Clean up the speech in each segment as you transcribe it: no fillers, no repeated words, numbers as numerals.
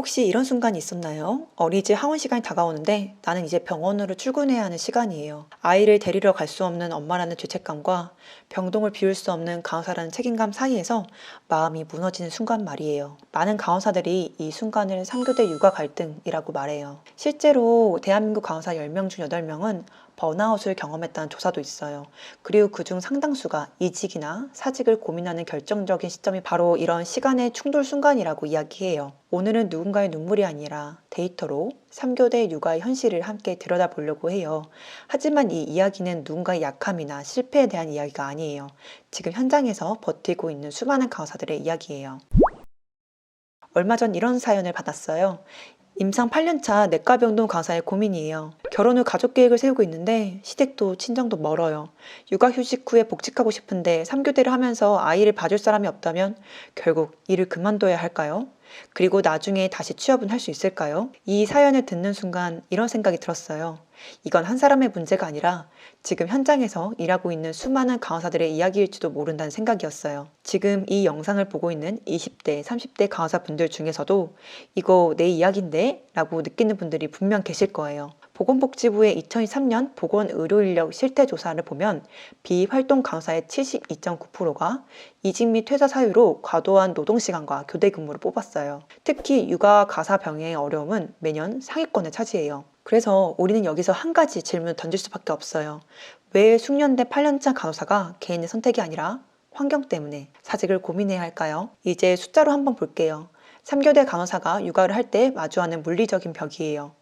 혹시 이런 순간이 있었나요? 어린이집 하원 시간이 다가오는데 나는 이제 병원으로 출근해야 하는 시간이에요. 아이를 데리러 갈 수 없는 엄마라는 죄책감과 병동을 비울 수 없는 간호사라는 책임감 사이에서 마음이 무너지는 순간 말이에요. 많은 간호사들이 이 순간을 3교대 육아 갈등이라고 말해요. 실제로 대한민국 간호사 10명 중 8명은 번아웃을 경험했다는 조사도 있어요. 그리고 그중 상당수가 이직이나 사직을 고민하는 결정적인 시점이 바로 이런 시간의 충돌 순간이라고 이야기해요. 오늘은 누군가의 눈물이 아니라 데이터로 3교대 육아의 현실을 함께 들여다보려고 해요. 하지만 이 이야기는 누군가의 약함이나 실패에 대한 이야기가 아니에요. 지금 현장에서 버티고 있는 수많은 간호사들의 이야기예요. 얼마 전 이런 사연을 받았어요. 임상 8년차 내과병동 간호사의 고민이에요. 결혼 후 가족 계획을 세우고 있는데 시댁도 친정도 멀어요. 육아휴직 후에 복직하고 싶은데 3교대를 하면서 아이를 봐줄 사람이 없다면 결국 일을 그만둬야 할까요? 그리고 나중에 다시 취업은 할 수 있을까요? 이 사연을 듣는 순간 이런 생각이 들었어요. 이건 한 사람의 문제가 아니라 지금 현장에서 일하고 있는 수많은 간호사들의 이야기일지도 모른다는 생각이었어요. 지금 이 영상을 보고 있는 20대, 30대 간호사분들 중에서도 이거 내 이야기인데? 라고 느끼는 분들이 분명 계실 거예요. 보건복지부의 2023년 보건의료인력 실태조사를 보면 비활동 간호사의 72.9%가 이직 및 퇴사 사유로 과도한 노동시간과 교대 근무를 뽑았어요. 특히 육아 가사 병의 어려움은 매년 상위권을 차지해요. 그래서 우리는 여기서 한 가지 질문을 던질 수밖에 없어요. 왜 숙련된 8년차 간호사가 개인의 선택이 아니라 환경 때문에 사직을 고민해야 할까요? 이제 숫자로 한번 볼게요. 3교대 간호사가 육아를 할 때 마주하는 물리적인 벽이에요.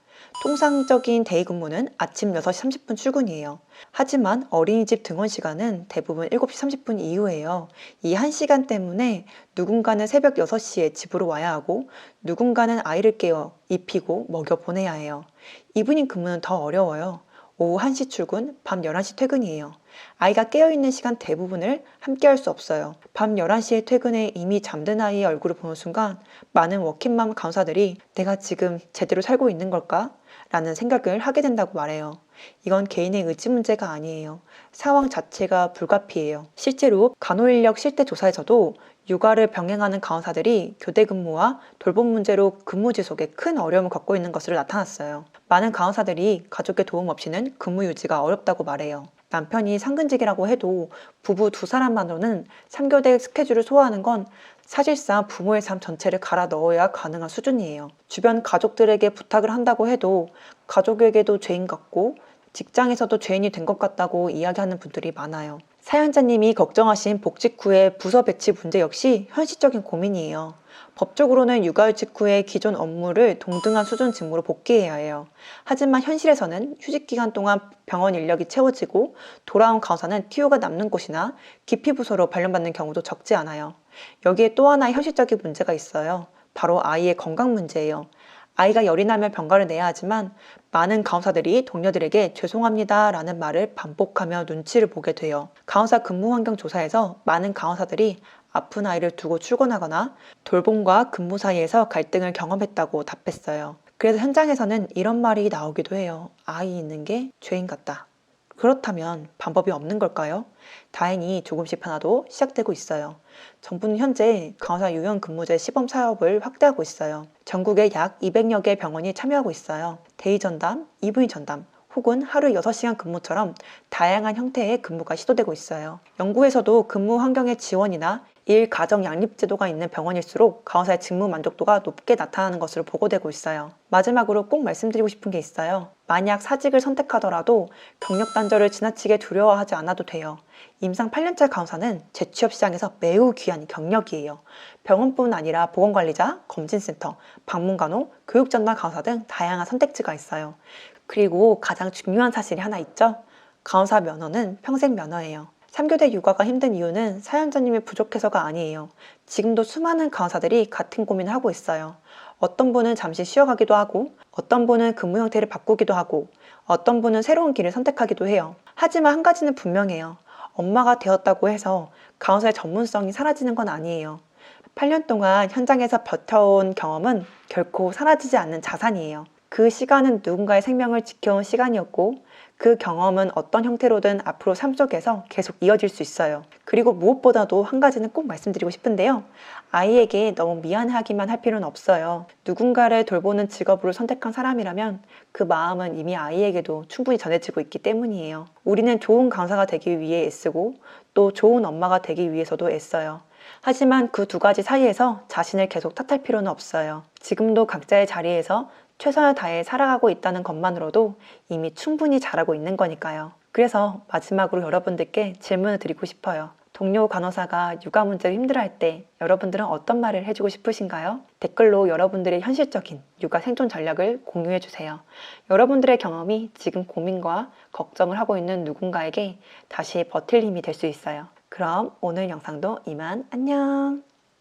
통상적인 데이 근무는 아침 6시 30분 출근이에요. 하지만 어린이집 등원 시간은 대부분 7시 30분 이후예요. 이 1시간 때문에 누군가는 새벽 6시에 집으로 와야 하고 누군가는 아이를 깨워 입히고 먹여 보내야 해요. 이브닝 근무는 더 어려워요. 오후 1시 출근, 밤 11시 퇴근이에요. 아이가 깨어있는 시간 대부분을 함께 할 수 없어요. 밤 11시에 퇴근해 이미 잠든 아이의 얼굴을 보는 순간 많은 워킹맘 간호사들이 내가 지금 제대로 살고 있는 걸까? 라는 생각을 하게 된다고 말해요. 이건 개인의 의지 문제가 아니에요. 상황 자체가 불가피해요. 실제로 간호인력 실태 조사에서도 육아를 병행하는 간호사들이 교대 근무와 돌봄 문제로 근무 지속에 큰 어려움을 겪고 있는 것으로 나타났어요. 많은 간호사들이 가족의 도움 없이는 근무 유지가 어렵다고 말해요. 남편이 상근직이라고 해도 부부 두 사람만으로는 3교대 스케줄을 소화하는 건 사실상 부모의 삶 전체를 갈아 넣어야 가능한 수준이에요. 주변 가족들에게 부탁을 한다고 해도 가족에게도 죄인 같고 직장에서도 죄인이 된 것 같다고 이야기하는 분들이 많아요. 사연자님이 걱정하신 복직 후의 부서 배치 문제 역시 현실적인 고민이에요. 법적으로는 육아휴직 후에 기존 업무를 동등한 수준 직무로 복귀해야 해요. 하지만 현실에서는 휴직 기간 동안 병원 인력이 채워지고 돌아온 간호사는 TO가 남는 곳이나 기피부서로 발령받는 경우도 적지 않아요. 여기에 또 하나의 현실적인 문제가 있어요. 바로 아이의 건강 문제예요. 아이가 열이 나면 병가를 내야 하지만 많은 간호사들이 동료들에게 죄송합니다 라는 말을 반복하며 눈치를 보게 돼요. 간호사 근무 환경 조사에서 많은 간호사들이 아픈 아이를 두고 출근하거나 돌봄과 근무 사이에서 갈등을 경험했다고 답했어요. 그래서 현장에서는 이런 말이 나오기도 해요. 아이 있는 게 죄인 같다. 그렇다면 방법이 없는 걸까요? 다행히 조금씩 변화도 시작되고 있어요. 정부는 현재 간호사 유연 근무제 시범 사업을 확대하고 있어요. 전국에 약 200여 개 병원이 참여하고 있어요. 데이 전담, 이브닝 전담, 혹은 하루 6시간 근무처럼 다양한 형태의 근무가 시도되고 있어요. 연구에서도 근무 환경의 지원이나 일 가정 양립 제도가 있는 병원일수록 간호사의 직무 만족도가 높게 나타나는 것으로 보고되고 있어요. 마지막으로 꼭 말씀드리고 싶은 게 있어요. 만약 사직을 선택하더라도 경력 단절을 지나치게 두려워하지 않아도 돼요. 임상 8년차 간호사는 재취업 시장에서 매우 귀한 경력이에요. 병원뿐 아니라 보건관리자, 검진센터, 방문간호, 교육전담 간호사 등 다양한 선택지가 있어요. 그리고 가장 중요한 사실이 하나 있죠? 간호사 면허는 평생 면허예요. 3교대 육아가 힘든 이유는 사연자님이 부족해서가 아니에요. 지금도 수많은 간호사들이 같은 고민을 하고 있어요. 어떤 분은 잠시 쉬어가기도 하고, 어떤 분은 근무 형태를 바꾸기도 하고, 어떤 분은 새로운 길을 선택하기도 해요. 하지만 한 가지는 분명해요. 엄마가 되었다고 해서 간호사의 전문성이 사라지는 건 아니에요. 8년 동안 현장에서 버텨온 경험은 결코 사라지지 않는 자산이에요. 그 시간은 누군가의 생명을 지켜온 시간이었고 그 경험은 어떤 형태로든 앞으로 삶 속에서 계속 이어질 수 있어요. 그리고 무엇보다도 한 가지는 꼭 말씀드리고 싶은데요. 아이에게 너무 미안해하기만 할 필요는 없어요. 누군가를 돌보는 직업으로 선택한 사람이라면 그 마음은 이미 아이에게도 충분히 전해지고 있기 때문이에요. 우리는 좋은 강사가 되기 위해 애쓰고 또 좋은 엄마가 되기 위해서도 애써요. 하지만 그 두 가지 사이에서 자신을 계속 탓할 필요는 없어요. 지금도 각자의 자리에서 최선을 다해 살아가고 있다는 것만으로도 이미 충분히 잘하고 있는 거니까요. 그래서 마지막으로 여러분들께 질문을 드리고 싶어요. 동료 간호사가 육아 문제로 힘들어할 때 여러분들은 어떤 말을 해주고 싶으신가요? 댓글로 여러분들의 현실적인 육아 생존 전략을 공유해 주세요. 여러분들의 경험이 지금 고민과 걱정을 하고 있는 누군가에게 다시 버틸 힘이 될 수 있어요. 그럼 오늘 영상도 이만 안녕!